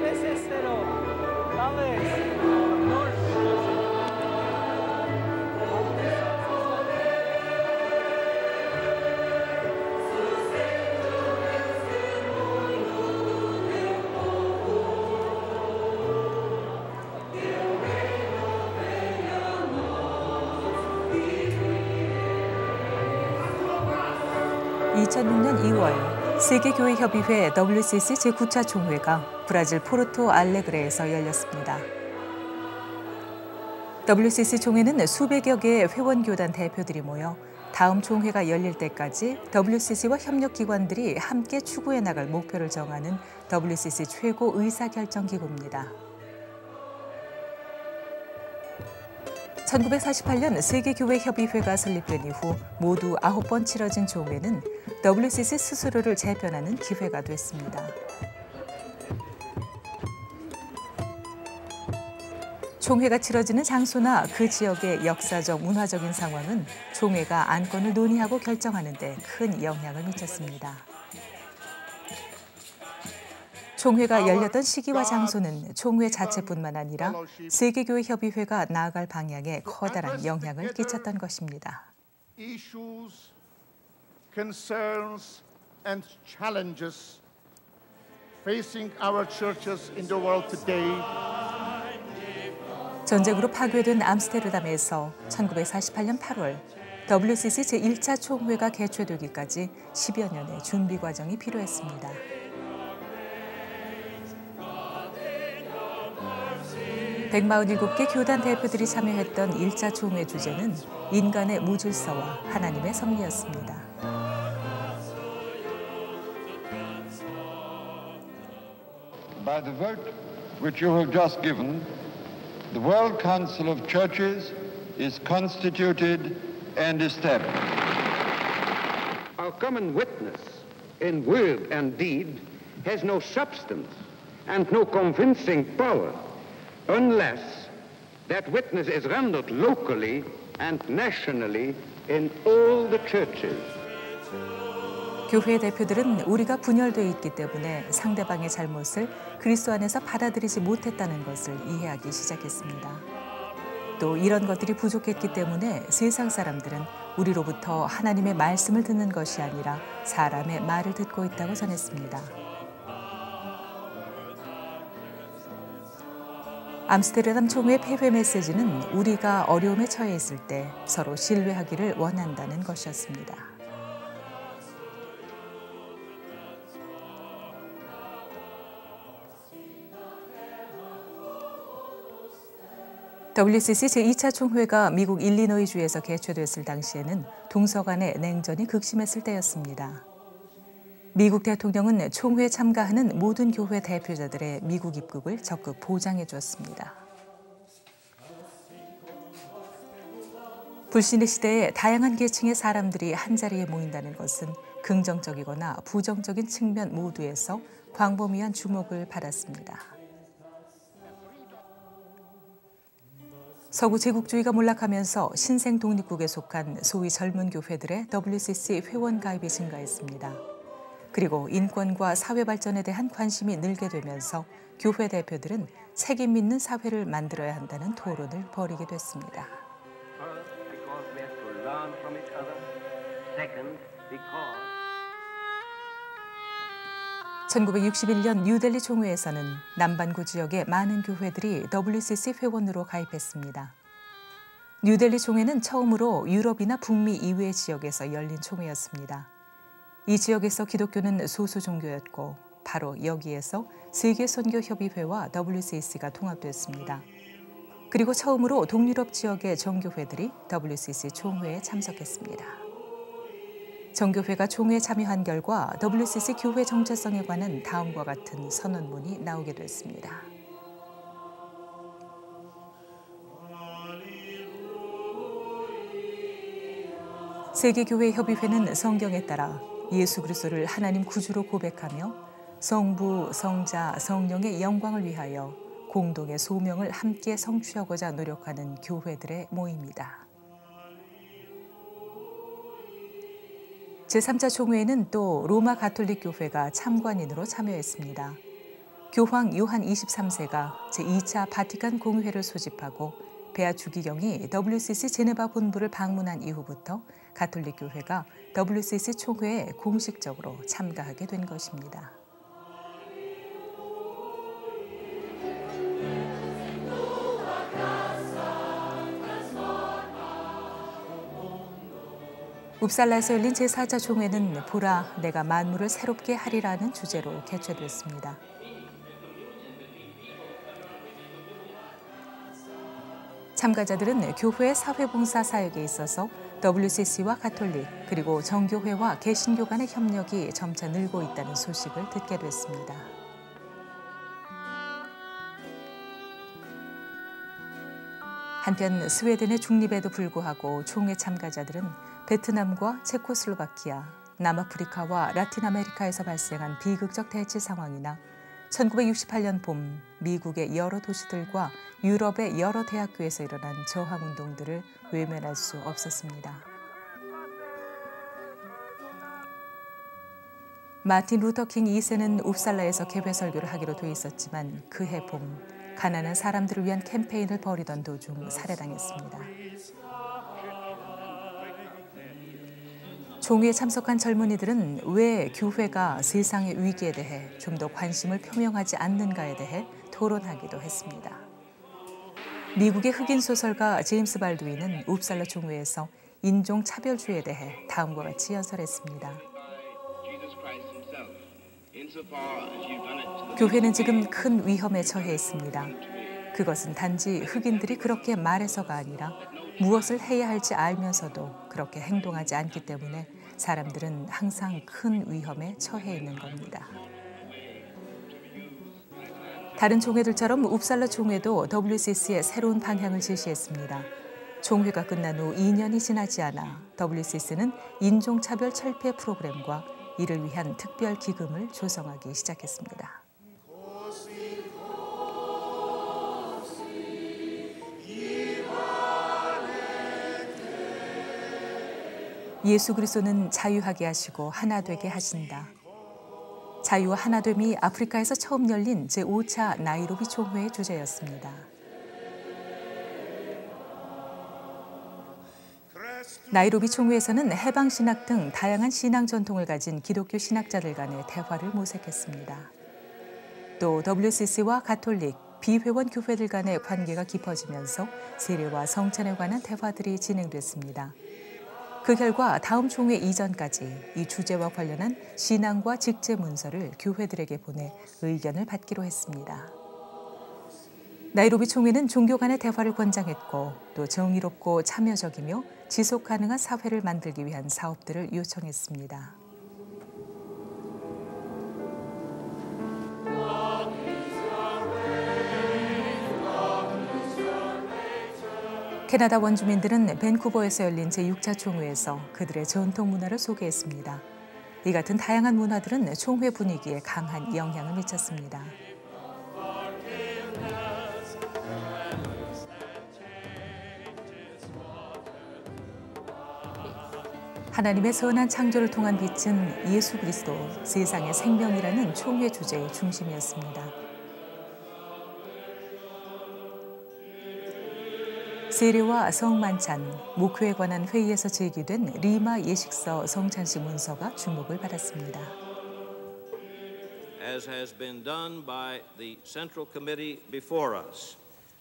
veces cero, ¿sabes? No. 2006년 2월 세계교회협의회 WCC 제9차 총회가 브라질 포르토 알레그레에서 열렸습니다. WCC 총회는 수백여 개의 회원교단 대표들이 모여 다음 총회가 열릴 때까지 WCC와 협력기관들이 함께 추구해 나갈 목표를 정하는 WCC 최고 의사결정기구입니다. 1948년 세계교회협의회가 설립된 이후 모두 9번 치러진 총회는 WCC 스스로를 재편하는 기회가 됐습니다. 총회가 치러지는 장소나 그 지역의 역사적, 문화적인 상황은 총회가 안건을 논의하고 결정하는 데 큰 영향을 미쳤습니다. 총회가 열렸던 시기와 장소는 총회 자체뿐만 아니라 세계교회협의회가 나아갈 방향에 커다란 영향을 끼쳤던 것입니다. Issues, concerns, and challenges facing our churches in the world today. 전쟁으로 파괴된 암스테르담에서 1948년 8월 WCC 제1차 총회가 개최되기까지 10여 년의 준비 과정이 필요했습니다. 147개 교단 대표들이 참여했던 1차 총회 주제는 인간의 무질서와 하나님의 섭리였습니다. By the vote which you have just given, the World Council of Churches is constituted and established. Our common witness in word and deed has no substance and no convincing power unless that witness is rendered locally and nationally in all the churches. 교회 대표들은 우리가 분열되어 있기 때문에 상대방의 잘못을 그리스도 안에서 받아들이지 못했다는 것을 이해하기 시작했습니다. 또 이런 것들이 부족했기 때문에 세상 사람들은 우리로부터 하나님의 말씀을 듣는 것이 아니라 사람의 말을 듣고 있다고 전했습니다. 암스테르담 총회 폐회 메시지는 우리가 어려움에 처해 있을 때 서로 신뢰하기를 원한다는 것이었습니다. WCC 제2차 총회가 미국 일리노이주에서 개최됐을 당시에는 동서간의 냉전이 극심했을 때였습니다. 미국 대통령은 총회에 참가하는 모든 교회 대표자들의 미국 입국을 적극 보장해 주었습니다. 불신의 시대에 다양한 계층의 사람들이 한자리에 모인다는 것은 긍정적이거나 부정적인 측면 모두에서 광범위한 주목을 받았습니다. 서구 제국주의가 몰락하면서 신생 독립국에 속한 소위 젊은 교회들의 WCC 회원 가입이 증가했습니다. 그리고 인권과 사회 발전에 대한 관심이 늘게 되면서 교회 대표들은 책임 있는 사회를 만들어야 한다는 토론을 벌이게 됐습니다. 1961년 뉴델리 총회에서는 남반구 지역의 많은 교회들이 WCC 회원으로 가입했습니다. 뉴델리 총회는 처음으로 유럽이나 북미 이외의 지역에서 열린 총회였습니다. 이 지역에서 기독교는 소수 종교였고 바로 여기에서 세계선교협의회와 WCC가 통합됐습니다. 그리고 처음으로 동유럽 지역의 정교회들이 WCC 총회에 참석했습니다. 정교회가 총회에 참여한 결과 WCC 교회 정체성에 관한 다음과 같은 선언문이 나오게 됐습니다. 세계교회협의회는 성경에 따라 예수 그리스도를 하나님 구주로 고백하며 성부, 성자, 성령의 영광을 위하여 공동의 소명을 함께 성취하고자 노력하는 교회들의 모임이다. 제3차 총회에는 또 로마 가톨릭 교회가 참관인으로 참여했습니다. 교황 요한 23세가 제2차 바티칸 공의회를 소집하고 베아 주기경이 WCC 제네바 본부를 방문한 이후부터 가톨릭 교회가 WCC 총회에 공식적으로 참가하게 된 것입니다. 웁살라에서 열린 제4차 총회는 보라, 내가 만물을 새롭게 하리라는 주제로 개최됐습니다. 참가자들은 교회 사회봉사 사역에 있어서 WCC와 가톨릭 그리고 정교회와 개신교 간의 협력이 점차 늘고 있다는 소식을 듣게 됐습니다. 한편 스웨덴의 중립에도 불구하고 총회 참가자들은 베트남과 체코슬로바키아, 남아프리카와 라틴 아메리카에서 발생한 비극적 대치 상황이나 1968년 봄 미국의 여러 도시들과 유럽의 여러 대학교에서 일어난 저항운동들을 외면할 수 없었습니다. 마틴 루터 킹 2세는 웁살라에서 개회 설교를 하기로 돼 있었지만 그해 봄 가난한 사람들을 위한 캠페인을 벌이던 도중 살해당했습니다. 총회에 참석한 젊은이들은 왜 교회가 세상의 위기에 대해 좀 더 관심을 표명하지 않는가에 대해 토론하기도 했습니다. 미국의 흑인 소설가 제임스 발두인은 웁살라 총회에서 인종차별주의에 대해 다음과 같이 연설했습니다. 교회는 지금 큰 위험에 처해 있습니다. 그것은 단지 흑인들이 그렇게 말해서가 아니라 무엇을 해야 할지 알면서도 그렇게 행동하지 않기 때문에 사람들은 항상 큰 위험에 처해 있는 겁니다. 다른 총회들처럼 웁살라 총회도 WCC의 새로운 방향을 제시했습니다. 총회가 끝난 후 2년이 지나지 않아 WCC는 인종차별 철폐 프로그램과 이를 위한 특별 기금을 조성하기 시작했습니다. 예수 그리스도는 자유하게 하시고 하나 되게 하신다. 자유와 하나됨이 아프리카에서 처음 열린 제5차 나이로비 총회의 주제였습니다. 나이로비 총회에서는 해방신학 등 다양한 신앙 전통을 가진 기독교 신학자들 간의 대화를 모색했습니다. 또 WCC와 가톨릭, 비회원 교회들 간의 관계가 깊어지면서 세례와 성찬에 관한 대화들이 진행됐습니다. 그 결과 다음 총회 이전까지 이 주제와 관련한 신앙과 직제 문서를 교회들에게 보내 의견을 받기로 했습니다. 나이로비 총회는 종교 간의 대화를 권장했고 또 정의롭고 참여적이며 지속 가능한 사회를 만들기 위한 사업들을 요청했습니다. 캐나다 원주민들은 밴쿠버에서 열린 제6차 총회에서 그들의 전통 문화를 소개했습니다. 이 같은 다양한 문화들은 총회 분위기에 강한 영향을 미쳤습니다. 하나님의 선한 창조를 통한 빛은 예수 그리스도, 세상의 생명이라는 총회 주제의 중심이었습니다. 세례와 성만찬, 목회에 관한 회의에서 제기된 리마 예식서 성찬식 문서가 주목을 받았습니다. As has been done by the Central Committee before us,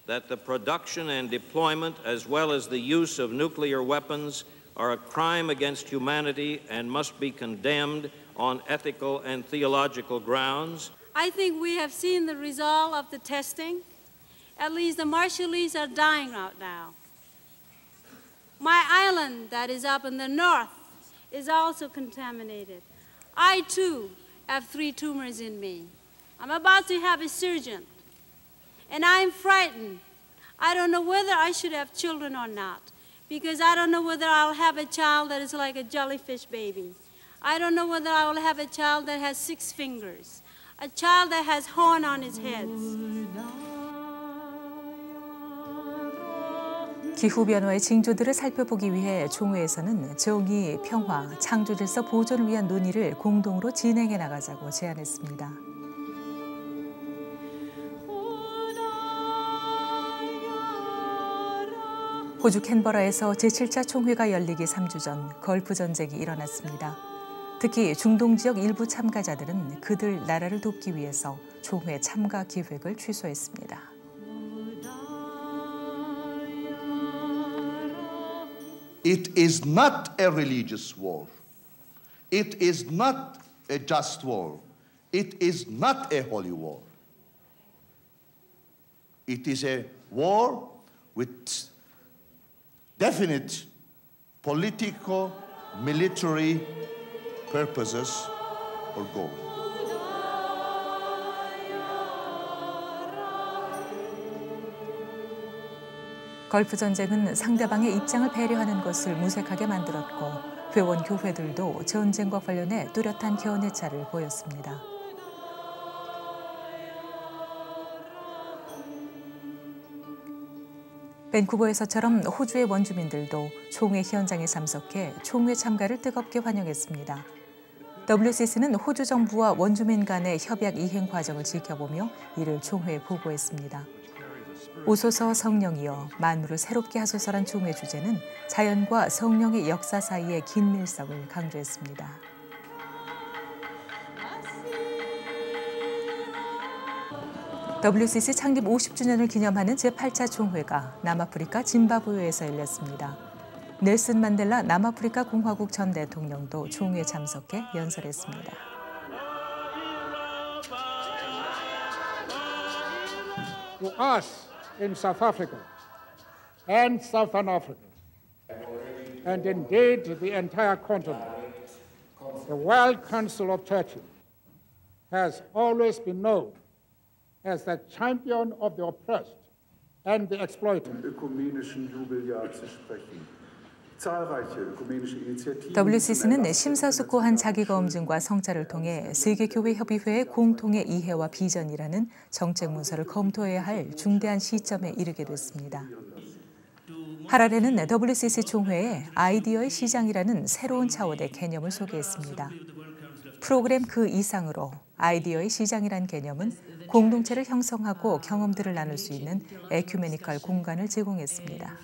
that the production and deployment as well as the use of nuclear weapons are a crime against humanity and must be condemned on ethical and theological grounds. I think we have seen the result of the testing. At least the Marshallese are dying out now. My island that is up in the north is also contaminated. I too have 3 tumors in me. I'm about to have a surgeon, and I'm frightened. I don't know whether I should have children or not, because I don't know whether I'll have a child that is like a jellyfish baby. I don't know whether I will have a child that has 6 fingers, a child that has horn on his head. 기후변화의 징조들을 살펴보기 위해 총회에서는 정의, 평화, 창조질서 보존을 위한 논의를 공동으로 진행해 나가자고 제안했습니다. 호주 캔버라에서 제7차 총회가 열리기 3주 전 걸프 전쟁이 일어났습니다. 특히 중동 지역 일부 참가자들은 그들 나라를 돕기 위해서 총회 참가 기획을 취소했습니다. It is not a religious war. It is not a just war. It is not a holy war. It is a war with definite political, military purposes or goals. 걸프 전쟁은 상대방의 입장을 배려하는 것을 무색하게 만들었고 회원 교회들도 전쟁과 관련해 뚜렷한 견해차를 보였습니다. 밴쿠버에서처럼 호주의 원주민들도 총회 현장에 참석해 총회 참가를 뜨겁게 환영했습니다. WCC는 호주 정부와 원주민 간의 협약 이행 과정을 지켜보며 이를 총회에 보고했습니다. 오소서 성령이여 만물을 새롭게 하소서란 총회 주제는 자연과 성령의 역사 사이의 긴밀성을 강조했습니다. WCC 창립 50주년을 기념하는 제8차 총회가 남아프리카 짐바브웨에서 열렸습니다. 넬슨 만델라 남아프리카 공화국 전 대통령도 총회에 참석해 연설했습니다. To us in South Africa and Southern Africa, and indeed the entire continent, the World Council of Churches has always been known as the champion of the oppressed and the exploited. ökumenischen Jubeljahr zu sprechen. WCC는 심사숙고한 자기검증과 성찰을 통해 세계교회협의회의 공통의 이해와 비전이라는 정책 문서를 검토해야 할 중대한 시점에 이르게 됐습니다. 하라레는 WCC 총회에 아이디어의 시장이라는 새로운 차원의 개념을 소개했습니다. 프로그램 그 이상으로 아이디어의 시장이란 개념은 공동체를 형성하고 경험들을 나눌 수 있는 에큐메니컬 공간을 제공했습니다.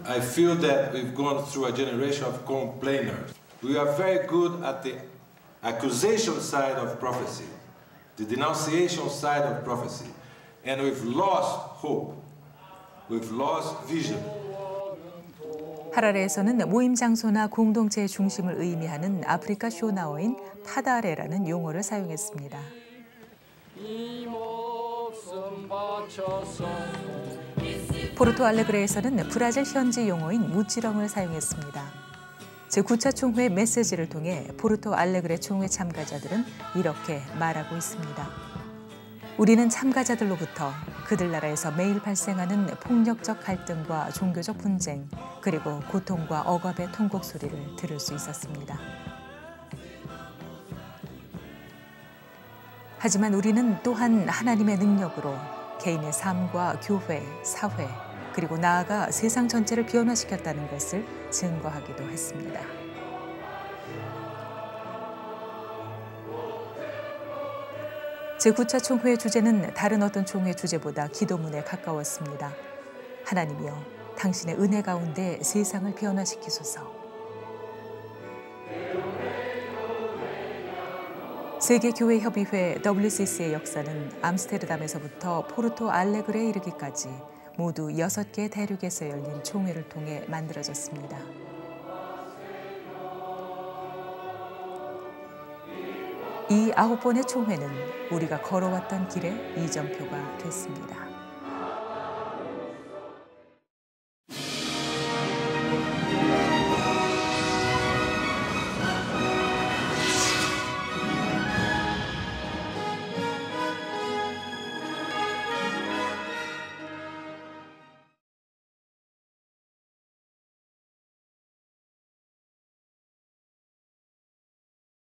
I feel that we've gone through a generation of complainers. We are very good at the accusation side of prophecy, the denunciation side of prophecy, and we've lost hope. We've lost vision. 하라레에서는 모임 장소나 공동체의 중심을 의미하는 아프리카 쇼나어인 파다레라는 용어를 사용했습니다. 포르토 알레그레에서는 브라질 현지 용어인 무지렁을 사용했습니다. 제9차 총회 메시지를 통해 포르토 알레그레 총회 참가자들은 이렇게 말하고 있습니다. 우리는 참가자들로부터 그들 나라에서 매일 발생하는 폭력적 갈등과 종교적 분쟁, 그리고 고통과 억압의 통곡 소리를 들을 수 있었습니다. 하지만 우리는 또한 하나님의 능력으로 개인의 삶과 교회, 사회, 그리고 나아가 세상 전체를 변화시켰다는 것을 증거하기도 했습니다. 제9차 총회의 주제는 다른 어떤 총회 주제보다 기도문에 가까웠습니다. 하나님이여, 당신의 은혜 가운데 세상을 변화시키소서. 세계교회협의회 WCC의 역사는 암스테르담에서부터 포르토 알레그레에 이르기까지 모두 6개의 대륙에서 열린 총회를 통해 만들어졌습니다. 이 9번의 총회는 우리가 걸어왔던 길의 이정표가 됐습니다.